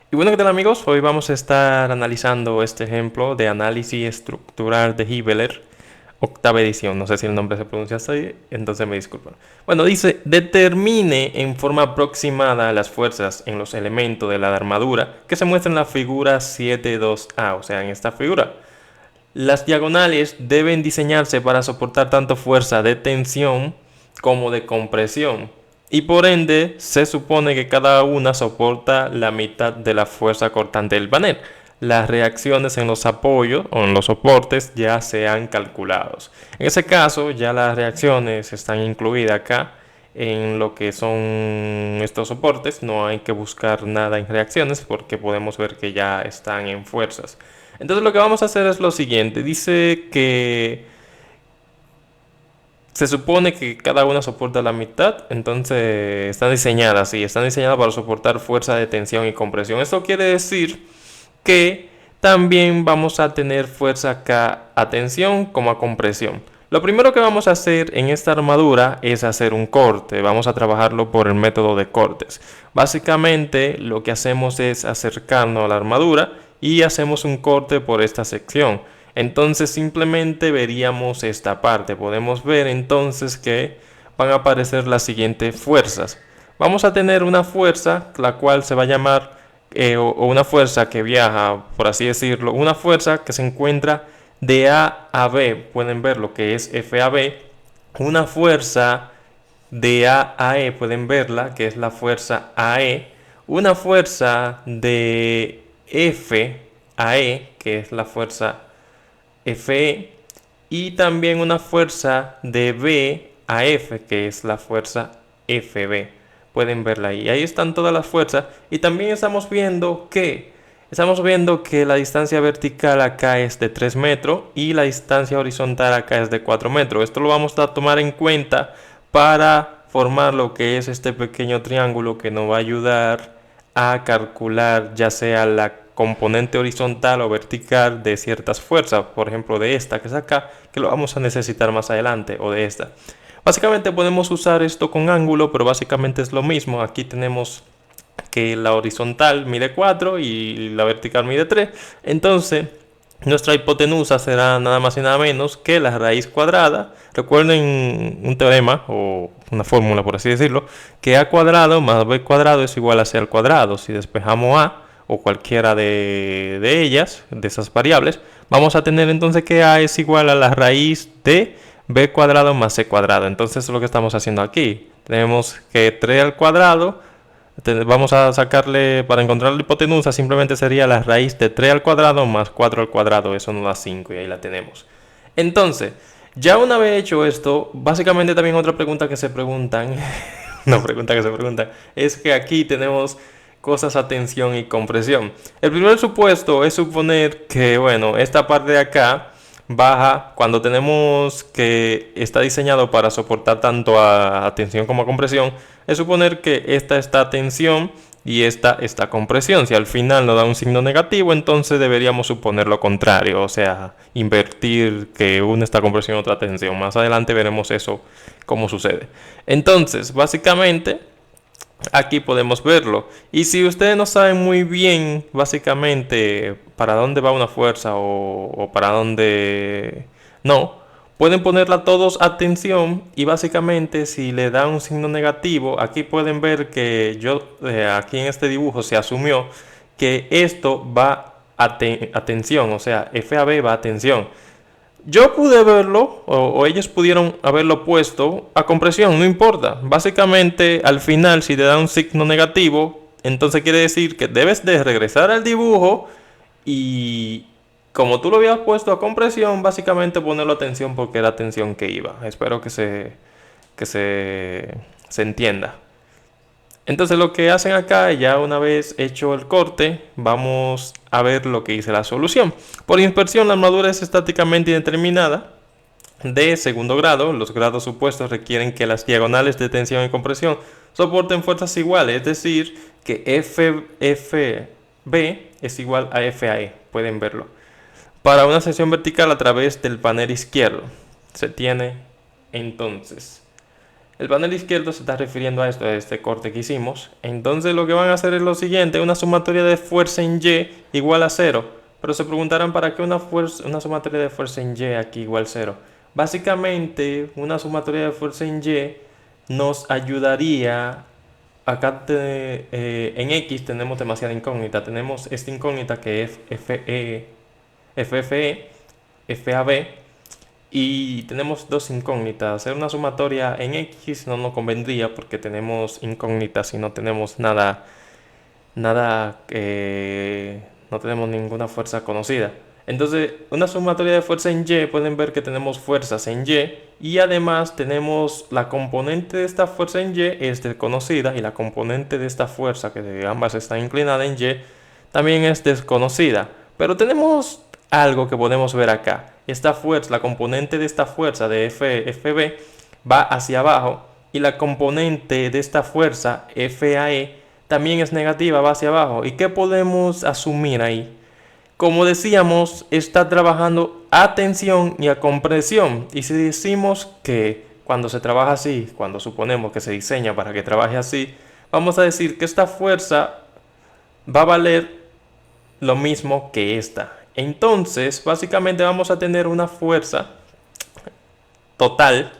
Y bueno, ¿qué tal amigos? Hoy vamos a estar analizando este ejemplo de análisis estructural de Hibbeler, octava edición. No sé si el nombre se pronuncia así, entonces me disculpan. Bueno, dice, determine en forma aproximada las fuerzas en los elementos de la armadura que se muestra en la figura 7.2a, o sea, en esta figura. Las diagonales deben diseñarse para soportar tanto fuerza de tensión como de compresión. Y por ende, se supone que cada una soporta la mitad de la fuerza cortante del panel. Las reacciones en los apoyos o en los soportes ya se han calculado. En ese caso, ya las reacciones están incluidas acá en lo que son estos soportes. No hay que buscar nada en reacciones porque podemos ver que ya están en fuerzas. Entonces lo que vamos a hacer es lo siguiente. Dice que se supone que cada una soporta la mitad, entonces están diseñadas, sí, están diseñadas para soportar fuerza de tensión y compresión. Esto quiere decir que también vamos a tener fuerza acá a tensión como a compresión. Lo primero que vamos a hacer en esta armadura es hacer un corte. Vamos a trabajarlo por el método de cortes. Básicamente lo que hacemos es acercarnos a la armadura y hacemos un corte por esta sección. Entonces simplemente veríamos esta parte. Podemos ver entonces que van a aparecer las siguientes fuerzas. Vamos a tener una fuerza la cual se va a llamar o una fuerza que viaja, por así decirlo, una fuerza que se encuentra de A a B. Pueden ver lo que es F a B. Una fuerza de A a E, pueden verla, que es la fuerza AE. Una fuerza de F a E, que es la fuerza Fe, y también una fuerza de B a F, que es la fuerza FB. Pueden verla ahí. Ahí están todas las fuerzas. Y también estamos viendo que la distancia vertical acá es de 3 metros y la distancia horizontal acá es de 4 metros. Esto lo vamos a tomar en cuenta para formar lo que es este pequeño triángulo que nos va a ayudar a calcular ya sea la componente horizontal o vertical de ciertas fuerzas, por ejemplo de esta que es acá, que lo vamos a necesitar más adelante, o de esta. Básicamente podemos usar esto con ángulo, pero básicamente es lo mismo. Aquí tenemos que la horizontal mide 4 y la vertical mide 3. Entonces, nuestra hipotenusa será nada más y nada menos que la raíz cuadrada. Recuerden un teorema o una fórmula, por así decirlo, que a cuadrado más b cuadrado es igual a c al cuadrado. Si despejamos a o cualquiera de ellas, de esas variables, vamos a tener entonces que a es igual a la raíz de b cuadrado más c cuadrado. Entonces eso es lo que estamos haciendo aquí. Tenemos que 3 al cuadrado. Vamos a sacarle, para encontrar la hipotenusa, simplemente sería la raíz de 3 al cuadrado más 4 al cuadrado. Eso nos da 5 y ahí la tenemos. Entonces, ya una vez hecho esto, básicamente también otra pregunta que se preguntan, una pregunta que se pregunta, es que aquí tenemos cosas a tensión y compresión. El primer supuesto es suponer que, bueno, esta parte de acá baja cuando tenemos que está diseñado para soportar tanto a tensión como a compresión. Es suponer que esta está a tensión y esta está a compresión. Si al final nos da un signo negativo, entonces deberíamos suponer lo contrario, o sea, invertir que una está a compresión y otra a tensión. Más adelante veremos eso cómo sucede. Entonces, básicamente aquí podemos verlo. Y si ustedes no saben muy bien, básicamente, para dónde va una fuerza o para dónde no, pueden ponerla todos a tensión y básicamente si le da un signo negativo, aquí pueden ver que aquí en este dibujo se asumió que esto va a tensión, o sea, FAB va a tensión. Yo pude verlo, o ellos pudieron haberlo puesto a compresión, no importa. Básicamente, al final, si te da un signo negativo, entonces quiere decir que debes de regresar al dibujo y como tú lo habías puesto a compresión, básicamente ponerlo a tensión porque era tensión que iba. Espero que se entienda. Entonces lo que hacen acá, ya una vez hecho el corte, vamos a ver lo que dice la solución. Por dispersión, la armadura es estáticamente indeterminada de segundo grado. Los grados supuestos requieren que las diagonales de tensión y compresión soporten fuerzas iguales, es decir, que FB es igual a FAE. Pueden verlo. Para una sección vertical a través del panel izquierdo, se tiene entonces El panel izquierdo se está refiriendo a esto, a este corte que hicimos. Entonces lo que van a hacer es lo siguiente, una sumatoria de fuerza en Y igual a cero. Pero se preguntarán para qué una sumatoria de fuerza en Y aquí igual a cero. Básicamente, una sumatoria de fuerza en Y nos ayudaría. Acá en X tenemos demasiada incógnita. Tenemos esta incógnita que es FFE, FAB. Y tenemos dos incógnitas. Hacer una sumatoria en X no nos convendría porque tenemos incógnitas y no tenemos no tenemos ninguna fuerza conocida. Entonces, una sumatoria de fuerza en Y, pueden ver que tenemos fuerzas en Y además tenemos la componente de esta fuerza en Y es desconocida y la componente de esta fuerza, que de ambas está inclinada en Y, también es desconocida. Pero tenemos algo que podemos ver acá. Esta fuerza, la componente de esta fuerza de FB va hacia abajo y la componente de esta fuerza FAE también es negativa, va hacia abajo. ¿Y qué podemos asumir ahí? Como decíamos, está trabajando a tensión y a compresión. Y si decimos que cuando se trabaja así, cuando suponemos que se diseña para que trabaje así, vamos a decir que esta fuerza va a valer lo mismo que esta. Entonces, básicamente vamos a tener una fuerza total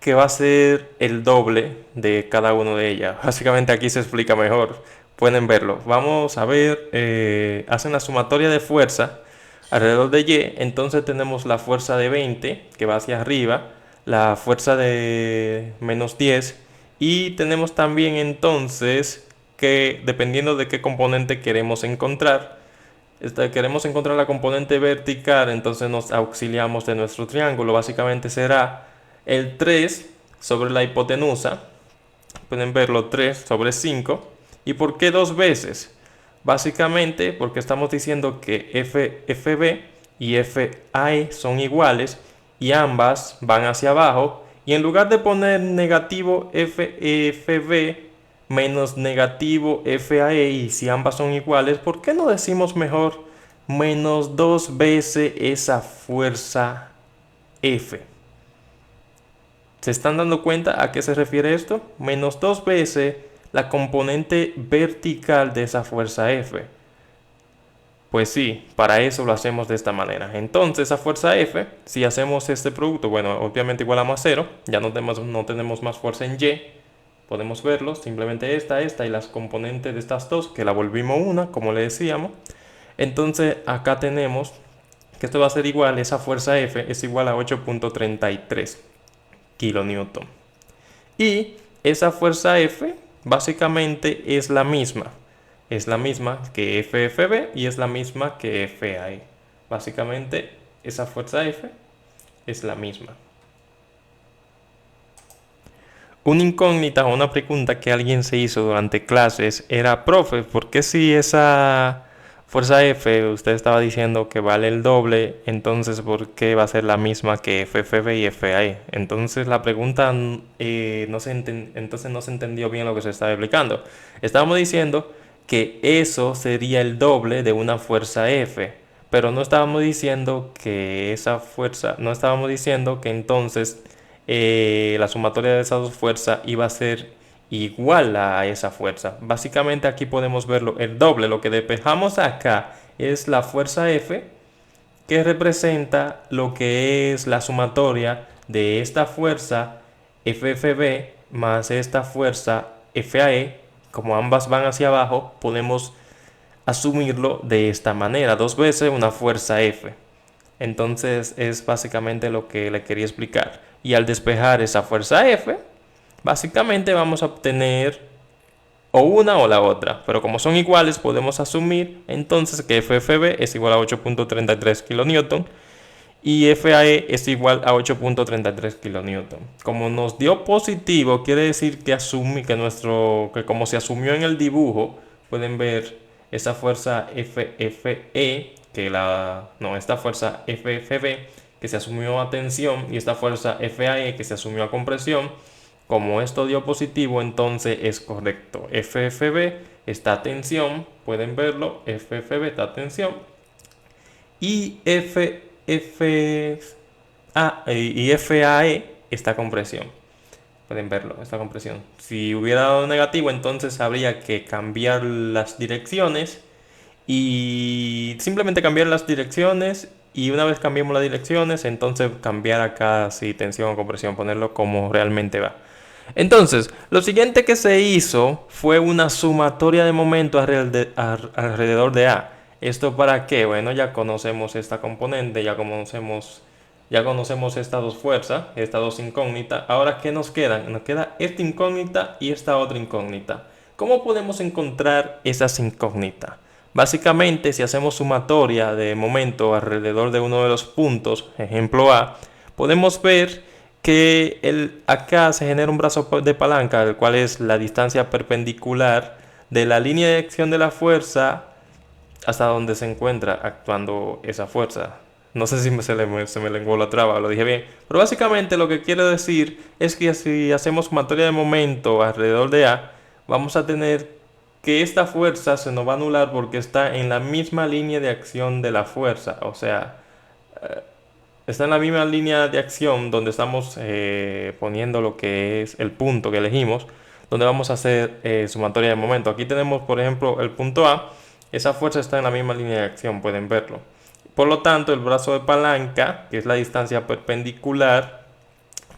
que va a ser el doble de cada una de ellas. Básicamente aquí se explica mejor. Pueden verlo. Vamos a ver, hacen la sumatoria de fuerza alrededor de Y. Entonces tenemos la fuerza de 20 que va hacia arriba, la fuerza de menos 10 y tenemos también entonces que dependiendo de qué componente queremos encontrar, queremos encontrar la componente vertical, entonces nos auxiliamos de nuestro triángulo. Básicamente será el 3 sobre la hipotenusa. Pueden verlo 3 sobre 5. ¿Y por qué dos veces? Básicamente porque estamos diciendo que FB y FAE son iguales y ambas van hacia abajo. Y en lugar de poner negativo FB menos negativo FAE, y si ambas son iguales, ¿por qué no decimos mejor menos dos veces esa fuerza F? ¿Se están dando cuenta a qué se refiere esto? Menos dos veces la componente vertical de esa fuerza F. Pues sí, para eso lo hacemos de esta manera. Entonces, esa fuerza F, si hacemos este producto, bueno, obviamente igualamos a 0, ya no tenemos más fuerza en Y. Podemos verlo, simplemente esta y las componentes de estas dos, que la volvimos una, como le decíamos. Entonces, acá tenemos que esto va a ser igual, esa fuerza F es igual a 8.33 kilonewton. Y esa fuerza F básicamente es la misma. Es la misma que FFB y es la misma que FAE. Básicamente esa fuerza F es la misma. Una incógnita o una pregunta que alguien se hizo durante clases era, profe, ¿por qué si esa fuerza F usted estaba diciendo que vale el doble, entonces por qué va a ser la misma que FFB y FAE? Entonces la pregunta entonces no se entendió bien lo que se estaba explicando. Estábamos diciendo que eso sería el doble de una fuerza F, pero no estábamos diciendo que esa fuerza, no estábamos diciendo que entonces la sumatoria de esas dos fuerzas iba a ser igual a esa fuerza. Básicamente aquí podemos verlo el doble. Lo que despejamos acá es la fuerza F, que representa lo que es la sumatoria de esta fuerza FFB más esta fuerza FAE. Como ambas van hacia abajo, podemos asumirlo de esta manera, dos veces una fuerza F. Entonces es básicamente lo que le quería explicar. Y al despejar esa fuerza F, básicamente vamos a obtener o una o la otra. Pero como son iguales, podemos asumir entonces que FFB es igual a 8.33 kN y FAE es igual a 8.33 kN. Como nos dio positivo, quiere decir que que como se asumió en el dibujo, pueden ver esa fuerza FFE, esta fuerza FFB que se asumió a tensión y esta fuerza FAE que se asumió a compresión. Como esto dio positivo, entonces es correcto. FFB está a tensión, pueden verlo, FFB está a tensión y FAE está a compresión. Pueden verlo, esta compresión. Si hubiera dado negativo, entonces habría que cambiar las direcciones y simplemente cambiar las direcciones, y una vez cambiemos las direcciones, entonces cambiar acá si tensión o compresión, ponerlo como realmente va. Entonces, lo siguiente que se hizo fue una sumatoria de momento alrededor de A. ¿Esto para qué? Bueno, ya conocemos esta componente, ya conocemos estas dos fuerzas, estas dos incógnitas. Ahora, ¿qué nos quedan? Nos queda esta incógnita y esta otra incógnita. ¿Cómo podemos encontrar esas incógnitas? Básicamente, si hacemos sumatoria de momento alrededor de uno de los puntos, ejemplo A, podemos ver que acá se genera un brazo de palanca, el cual es la distancia perpendicular de la línea de acción de la fuerza hasta donde se encuentra actuando esa fuerza. No sé si se me lenguó la traba, lo dije bien. Pero básicamente lo que quiero decir es que si hacemos sumatoria de momento alrededor de A, vamos a tener que esta fuerza se nos va a anular porque está en la misma línea de acción de la fuerza. O sea, está en la misma línea de acción donde estamos poniendo lo que es el punto que elegimos, donde vamos a hacer sumatoria de momento. Aquí tenemos, por ejemplo, el punto A. Esa fuerza está en la misma línea de acción, pueden verlo. Por lo tanto, el brazo de palanca, que es la distancia perpendicular,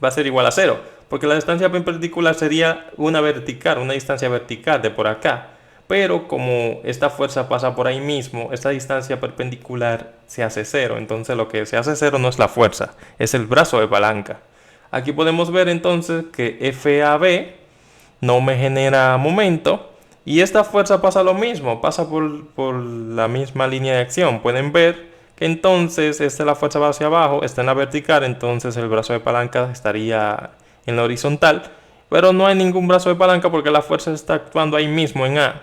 va a ser igual a 0, porque la distancia perpendicular sería una distancia vertical de por acá. Pero como esta fuerza pasa por ahí mismo, esta distancia perpendicular se hace 0. Entonces lo que se hace 0 no es la fuerza, es el brazo de palanca. Aquí podemos ver entonces que FAB no me genera momento. Y esta fuerza pasa lo mismo, pasa por la misma línea de acción. Pueden ver que entonces la fuerza va hacia abajo, está en la vertical, entonces el brazo de palanca estaría en la horizontal. Pero no hay ningún brazo de palanca porque la fuerza está actuando ahí mismo en A.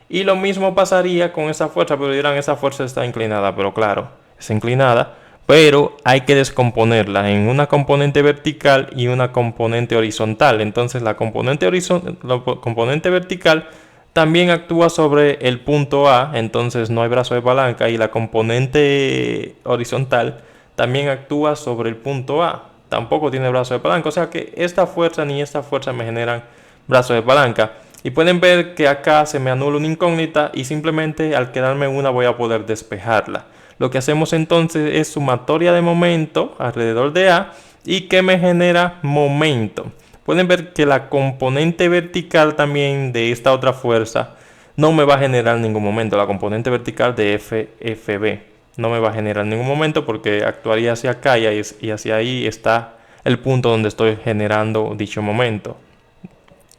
Y lo mismo pasaría con esa fuerza, pero dirán, esa fuerza está inclinada. Pero claro, está inclinada, pero hay que descomponerla en una componente vertical y una componente horizontal. Entonces la componente vertical también actúa sobre el punto A, entonces no hay brazo de palanca, y la componente horizontal también actúa sobre el punto A, tampoco tiene brazo de palanca. O sea que esta fuerza ni esta fuerza me generan brazo de palanca. Y pueden ver que acá se me anula una incógnita y simplemente al quedarme una voy a poder despejarla. Lo que hacemos entonces es sumatoria de momento alrededor de A y que me genera momento. Pueden ver que la componente vertical también de esta otra fuerza no me va a generar ningún momento. La componente vertical de FB no me va a generar ningún momento porque actuaría hacia acá y hacia ahí está el punto donde estoy generando dicho momento,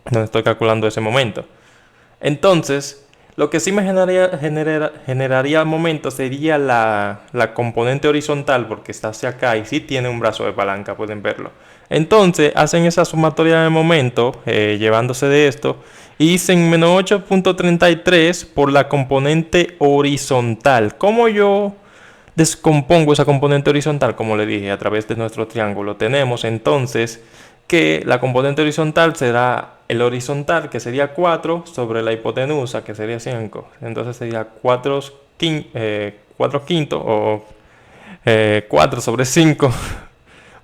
donde estoy calculando ese momento. Entonces, lo que sí me generaría momento sería la componente horizontal, porque está hacia acá y sí tiene un brazo de palanca, pueden verlo. Entonces, hacen esa sumatoria de momento, llevándose de esto, y dicen menos 8.33 por la componente horizontal. ¿Cómo yo descompongo esa componente horizontal? Como le dije, a través de nuestro triángulo. Tenemos entonces que la componente horizontal será el horizontal, que sería 4, sobre la hipotenusa, que sería 5. Entonces sería 4 quintos o 4 sobre 5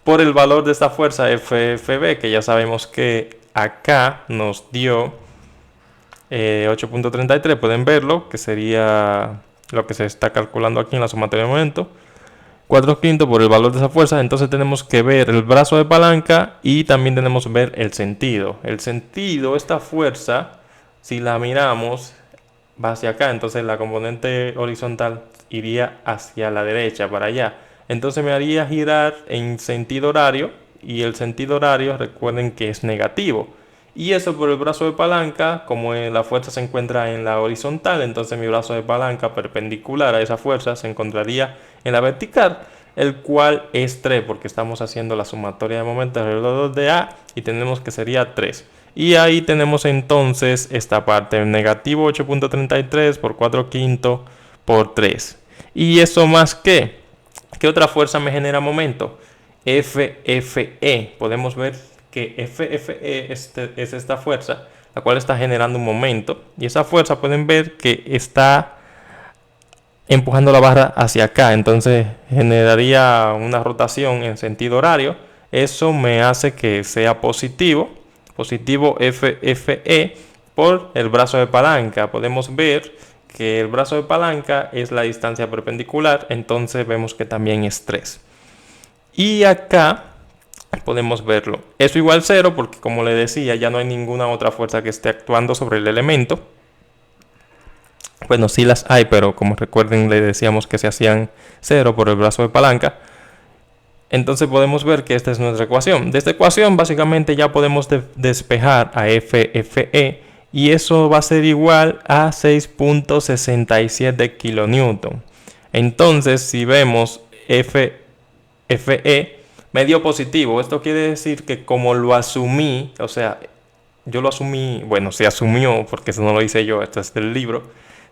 por el valor de esta fuerza FFB, que ya sabemos que acá nos dio 8.33. Pueden verlo, que sería lo que se está calculando aquí en la sumatoria de momento. 4 quintos por el valor de esa fuerza. Entonces tenemos que ver el brazo de palanca y también tenemos que ver el sentido. El sentido, esta fuerza, si la miramos, va hacia acá. Entonces la componente horizontal iría hacia la derecha, para allá. Entonces me haría girar en sentido horario. Y el sentido horario, recuerden que es negativo. Y eso por el brazo de palanca, como la fuerza se encuentra en la horizontal, entonces mi brazo de palanca perpendicular a esa fuerza se encontraría en la vertical, el cual es 3, porque estamos haciendo la sumatoria de momentos alrededor de A y tenemos que sería 3. Y ahí tenemos entonces esta parte, negativo 8.33 por 4 quintos por 3. Y eso más que, ¿qué otra fuerza me genera momento? FFE. Podemos ver que FFE es esta fuerza, la cual está generando un momento. Y esa fuerza pueden ver que está empujando la barra hacia acá. Entonces generaría una rotación en sentido horario. Eso me hace que sea positivo. positivo FE por el brazo de palanca. Podemos ver que el brazo de palanca es la distancia perpendicular, entonces vemos que también es 3. Y acá podemos verlo. Eso igual 0 porque, como le decía, ya no hay ninguna otra fuerza que esté actuando sobre el elemento. Bueno, sí las hay, pero como recuerden, le decíamos que se hacían 0 por el brazo de palanca. Entonces podemos ver que esta es nuestra ecuación. De esta ecuación básicamente ya podemos despejar a FE y eso va a ser igual a 6.67 kilonewton. Entonces si vemos FE me dio positivo. Esto quiere decir que como lo asumí, o sea, yo lo asumí, bueno, se asumió, porque eso no lo hice yo, esto es del libro,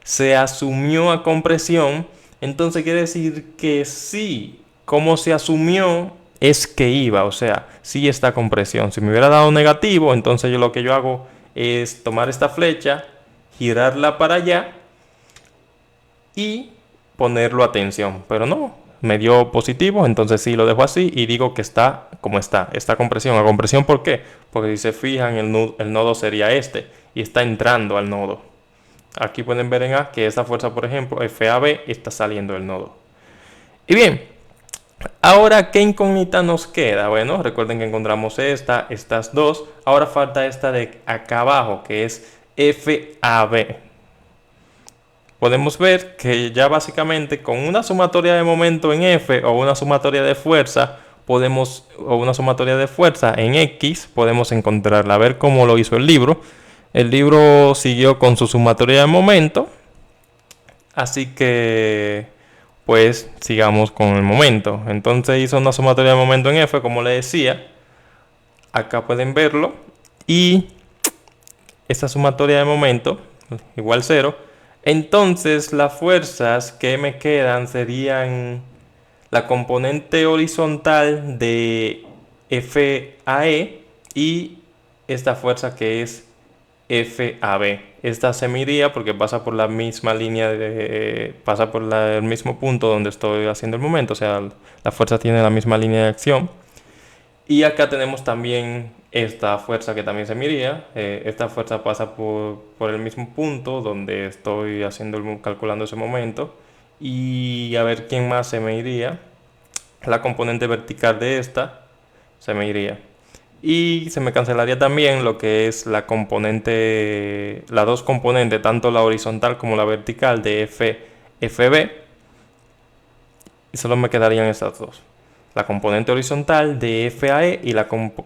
se asumió a compresión, entonces quiere decir que sí, como se asumió es que iba, o sea, sí está compresión. Si me hubiera dado negativo, entonces lo que yo hago es tomar esta flecha, girarla para allá y ponerlo a tensión, pero no, me dio positivo, entonces sí lo dejo así y digo que está como está compresión. ¿A compresión por qué? Porque si se fijan el nodo sería este y está entrando al nodo. Aquí pueden ver en A que esta fuerza, por ejemplo, FAB, está saliendo del nodo. Y bien, ahora ¿qué incógnita nos queda? Bueno, recuerden que encontramos estas dos. Ahora falta esta de acá abajo, que es FAB. Podemos ver que ya básicamente con una sumatoria de momento en F o una sumatoria de fuerza en X podemos encontrarla. A ver cómo lo hizo el libro. El libro siguió con su sumatoria de momento, así que pues sigamos con el momento. Entonces hizo una sumatoria de momento en F, como le decía. Acá pueden verlo. Y esta sumatoria de momento igual 0. Entonces las fuerzas que me quedan serían la componente horizontal de FAE y esta fuerza que es FAB. Esta se mediría porque pasa por la misma línea, pasa por el mismo punto donde estoy haciendo el momento, o sea, la fuerza tiene la misma línea de acción. Y acá tenemos también esta fuerza que también se mediría. Esta fuerza pasa por el mismo punto donde estoy calculando ese momento. Y a ver quién más se mediría. La componente vertical de esta se mediría. Y se me cancelaría también lo que es las dos componentes, tanto la horizontal como la vertical de FB. Y solo me quedarían estas dos. La componente horizontal de FAE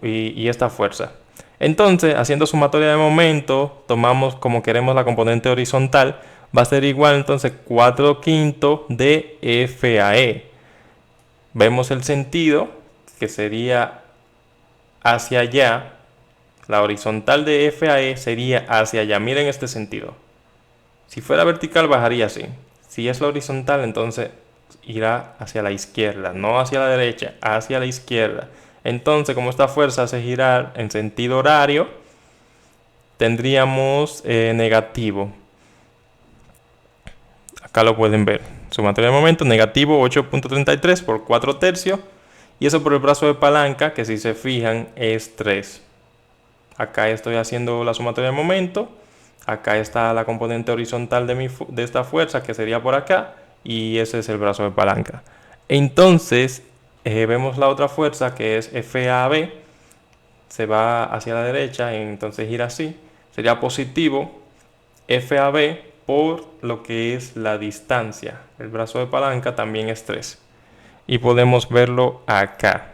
y esta fuerza. Entonces, haciendo sumatoria de momento, tomamos como queremos la componente horizontal, va a ser igual entonces 4/5 de FAE. Vemos el sentido, que sería hacia allá. La horizontal de FAE sería hacia allá. Miren este sentido. Si fuera vertical, bajaría así. Si es la horizontal, entonces irá hacia la izquierda, no hacia la derecha, hacia la izquierda. Entonces, como esta fuerza hace girar en sentido horario, tendríamos negativo. Acá lo pueden ver. Sumatoria de momento, negativo 8.33 por 4/3. Y eso por el brazo de palanca, que si se fijan es 3. Acá estoy haciendo la sumatoria de momento. Acá está la componente horizontal de esta fuerza, que sería por acá. Y ese es el brazo de palanca. Entonces vemos la otra fuerza que es FAB, se va hacia la derecha, entonces gira así, sería positivo FAB por lo que es la distancia. El brazo de palanca también es 3 y podemos verlo acá,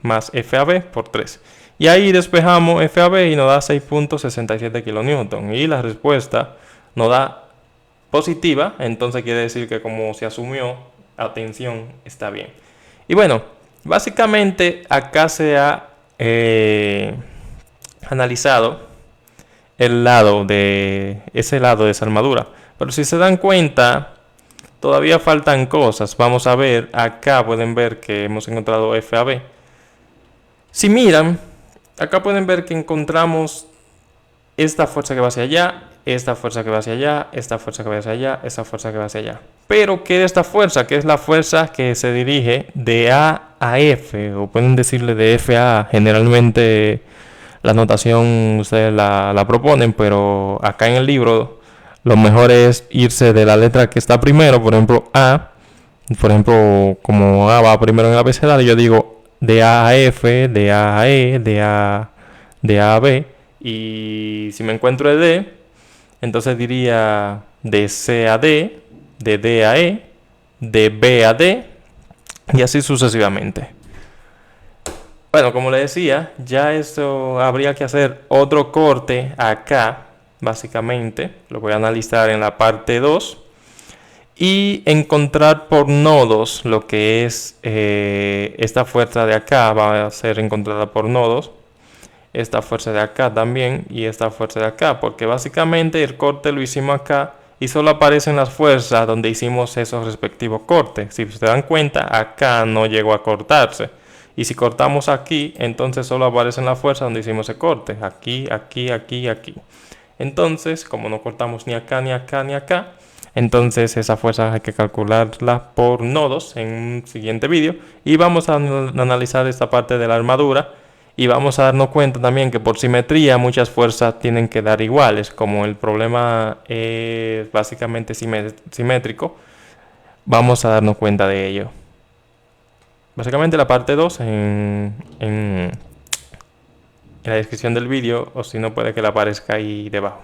más FAB por 3. Y ahí despejamos FAB y nos da 6.67 kilonewton y la respuesta nos da positiva, entonces quiere decir que como se asumió, atención, está bien. Y bueno, básicamente acá se ha analizado ese lado de esa armadura. Pero si se dan cuenta, todavía faltan cosas. Vamos a ver, acá pueden ver que hemos encontrado FAB. Si miran, acá pueden ver que encontramos esta fuerza que va hacia allá, esta fuerza que va hacia allá, esta fuerza que va hacia allá, esta fuerza que va hacia allá. Pero ¿qué es esta fuerza? Que es la fuerza que se dirige de A a F, o pueden decirle de F a A. Generalmente La notación ustedes la proponen, pero acá en el libro lo mejor es irse de la letra que está primero, por ejemplo A. Por ejemplo, como A va primero en el abecedario, yo digo de A a F, de A a E, de A a B. Y si me encuentro de D, entonces diría de C a D, de D a E, de B a D, y así sucesivamente. Bueno, como le decía, ya esto habría que hacer otro corte acá, básicamente. Lo voy a analizar en la parte 2 y encontrar por nodos lo que es esta fuerza de acá va a ser encontrada por nodos, esta fuerza de acá también y esta fuerza de acá, porque básicamente el corte lo hicimos acá y solo aparecen las fuerzas donde hicimos esos respectivos cortes. Si se dan cuenta, acá no llegó a cortarse. Y si cortamos aquí, entonces solo aparecen las fuerzas donde hicimos ese corte. Aquí, aquí, aquí, aquí. Entonces, como no cortamos ni acá, ni acá, ni acá, entonces esa fuerza hay que calcularla por nodos en un siguiente vídeo. Y vamos a analizar esta parte de la armadura. Y vamos a darnos cuenta también que por simetría muchas fuerzas tienen que dar iguales. Como el problema es básicamente simétrico, vamos a darnos cuenta de ello. Básicamente la parte 2 en la descripción del vídeo, o si no puede que la aparezca ahí debajo.